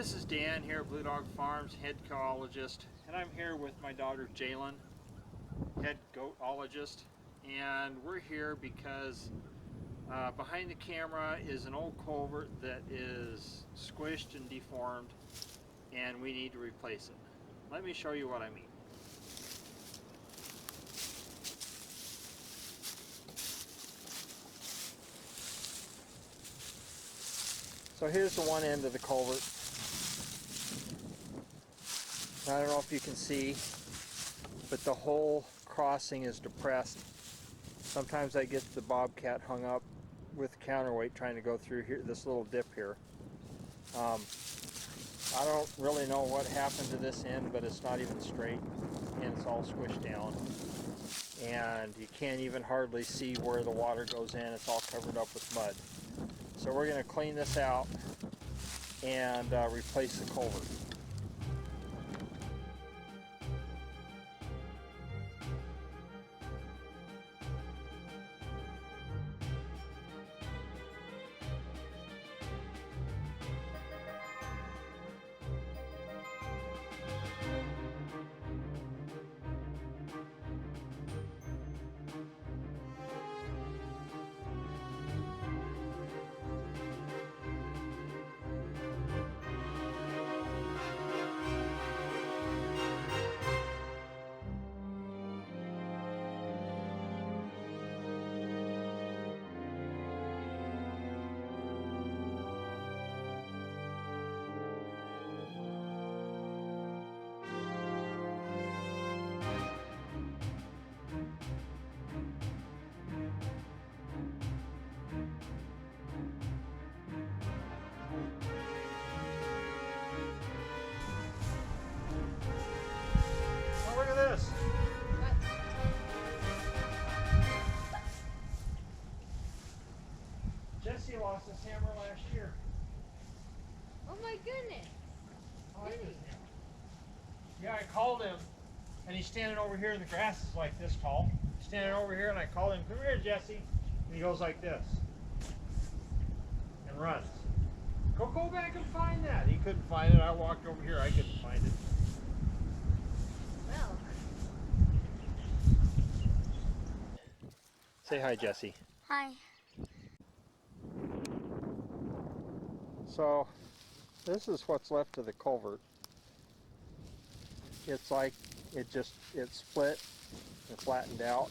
This is Dan here at Blue Dog Farms, head coologist, and I'm here with my daughter Jalen, head goatologist, and we're here because behind the camera is an old culvert that is squished and deformed, and we need to replace it. Let me show you what I mean. So here's the one end of the culvert. I don't know if you can see, but the whole crossing is depressed. Sometimes I get the Bobcat hung up with counterweight trying to go through here, this little dip here. I don't really know what happened to this end, but it's not even straight and it's all squished down. And you can't even hardly see where the water goes in. It's all covered up with mud. So we're going to clean this out and replace the culvert. Look at this. What? Jesse lost his hammer last year. Oh my goodness. I like Really? this hammer. Yeah, I called him, and he's standing over here, and the grass is like this tall. He's standing over here, and I called him, "Come here, Jesse." And he goes like this, and runs. Go back and find that. He couldn't find it. I walked over here. I couldn't find it. Well. Say hi, Jesse. Hi. So, this is what's left of the culvert. It's like it split and flattened out.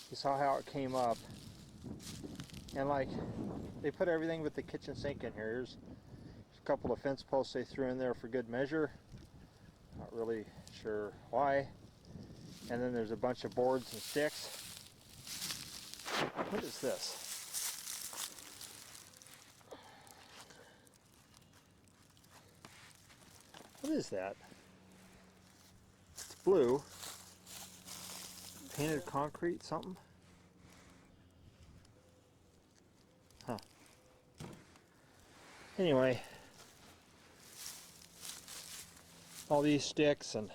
You saw how it came up. And like, they put everything but the kitchen sink in here. Here's a couple of fence posts they threw in there for good measure. Not really sure why. And then there's a bunch of boards and sticks. What is this? What is that? It's blue. Painted concrete, something? Huh. Anyway, all these sticks and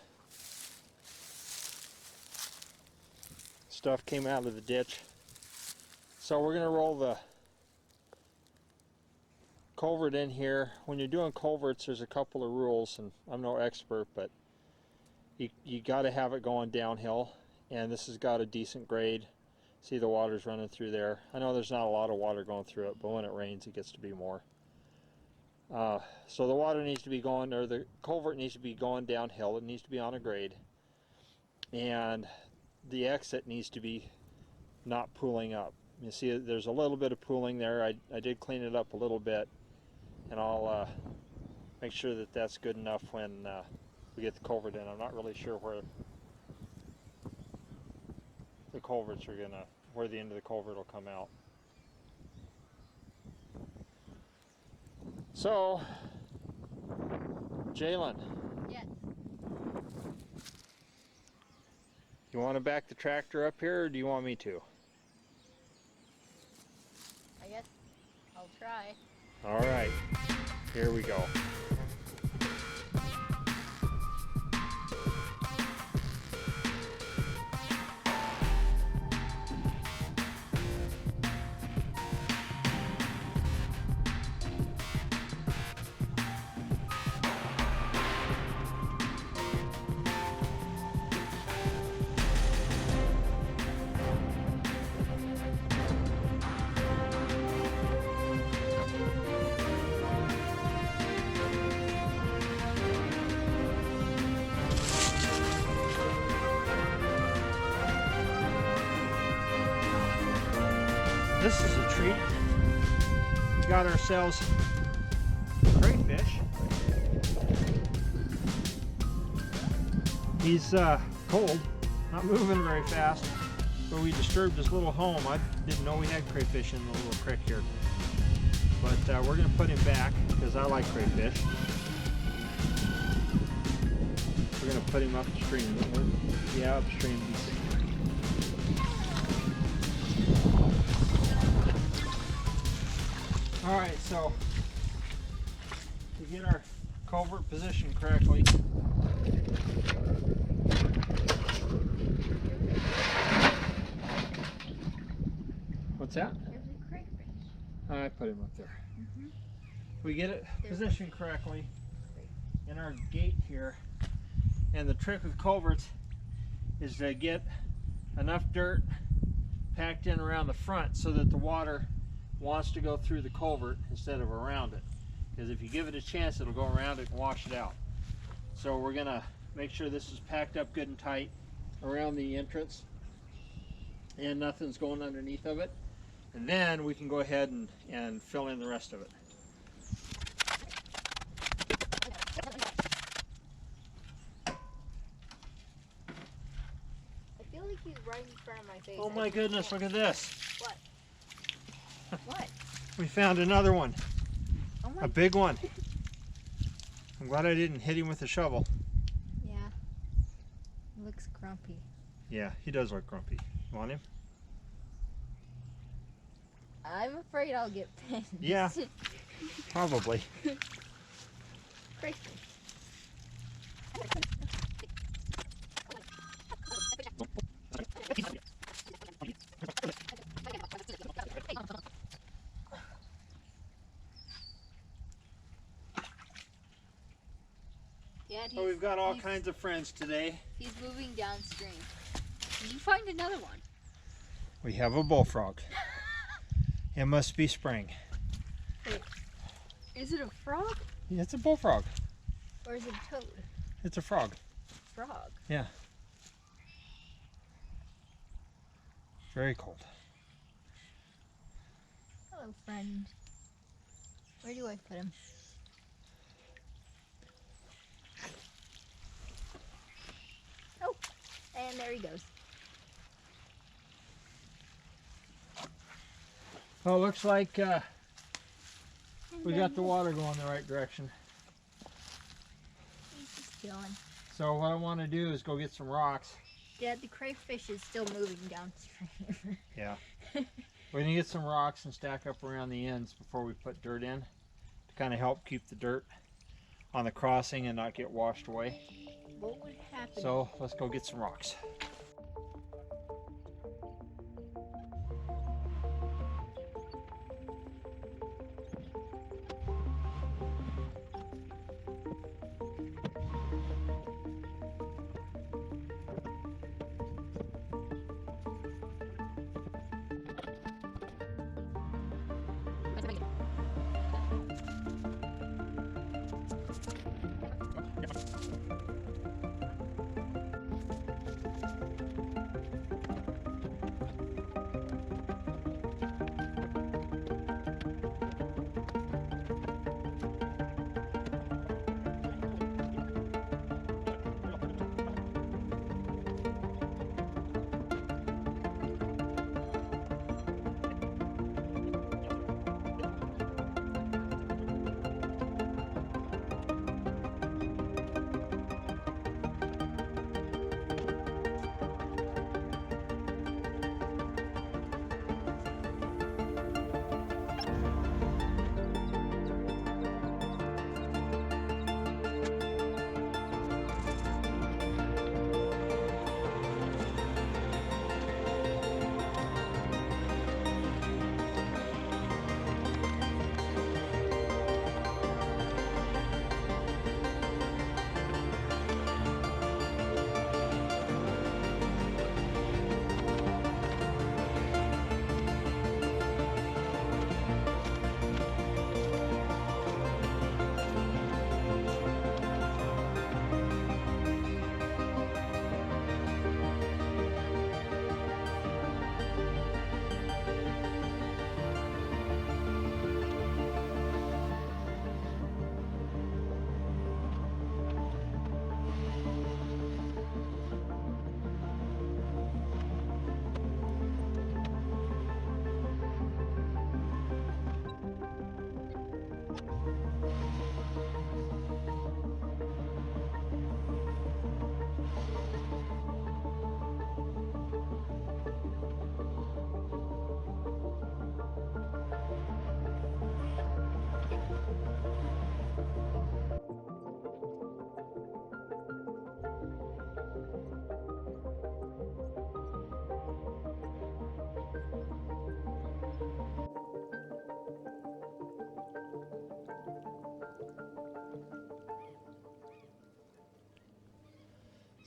stuff came out of the ditch. So we're going to roll the culvert in here. When you're doing culverts, there's a couple of rules, and I'm no expert, but you got to have it going downhill, and this has got a decent grade. See, the water's running through there. I know there's not a lot of water going through it, but when it rains it gets to be more. So the water needs to be going, or the culvert needs to be going downhill. It needs to be on a grade, and the exit needs to be not pooling up. You see there's a little bit of pooling there. I did clean it up a little bit, and I'll make sure that that's good enough when we get the culvert in. I'm not really sure where the culverts are gonna, where the end of the culvert will come out. So, Jalen. Yes. You want to back the tractor up here, or do you want me to? I guess I'll try. All right, here we go. This is a treat. We got ourselves crayfish. He's cold, not moving very fast, but we disturbed his little home. I didn't know we had crayfish in the little creek here. But we're going to put him back because I like crayfish. We're going to put him upstream. Yeah, upstream. Alright, so to get our culvert positioned correctly, what's that? There's a crayfish. I put him up there. We get it positioned correctly in our gate here, and the trick with culverts is to get enough dirt packed in around the front so that the water wants to go through the culvert instead of around it, because if you give it a chance it'll go around it and wash it out. So we're gonna make sure this is packed up good and tight around the entrance and nothing's going underneath of it, and then we can go ahead and fill in the rest of it. I feel like he's right in front of my face. Oh my goodness, look at this. What? What? We found another one. Oh my. A big one. I'm glad I didn't hit him with a shovel. Yeah. He looks grumpy. Yeah, he does look grumpy. You want him? I'm afraid I'll get pinned. Yeah, probably. Crayfish. Yeah, So we've got all kinds of friends today. He's moving downstream. Did you find another one? We have a bullfrog. It must be spring. Wait, is it a frog Yeah, it's a bullfrog. or is it a toad? It's a frog. Frog. Yeah. Very cold. Hello, friend. Where do I put him? Oh, and there he goes. Well, it looks like we got the water going the right direction. He's just chilling. So what I want to do is go get some rocks. Dad, the crayfish is still moving downstream. Yeah. We're going to get some rocks and stack up around the ends before we put dirt in to kind of help keep the dirt on the crossing and not get washed away. What would happen? So let's go get some rocks.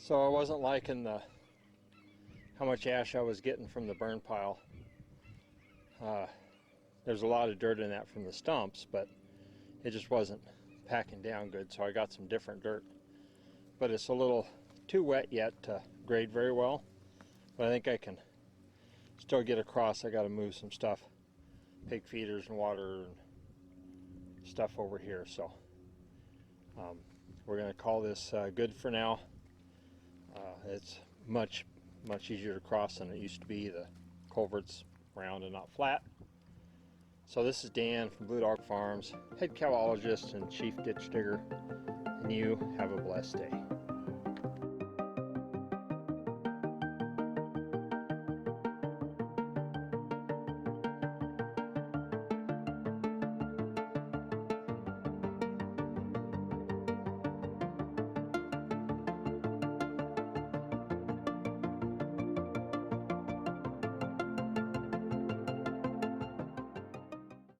So I wasn't liking how much ash I was getting from the burn pile. There's a lot of dirt in that from the stumps, but it just wasn't packing down good, so I got some different dirt. But it's a little too wet yet to grade very well, but I think I can still get across. I got to move some stuff, pig feeders and water and stuff over here, so we're going to call this good for now. It's much easier to cross than it used to be. The culvert's round and not flat. So this is Dan from Blue Dog Farms, head cowologist and chief ditch digger, and you have a blessed day.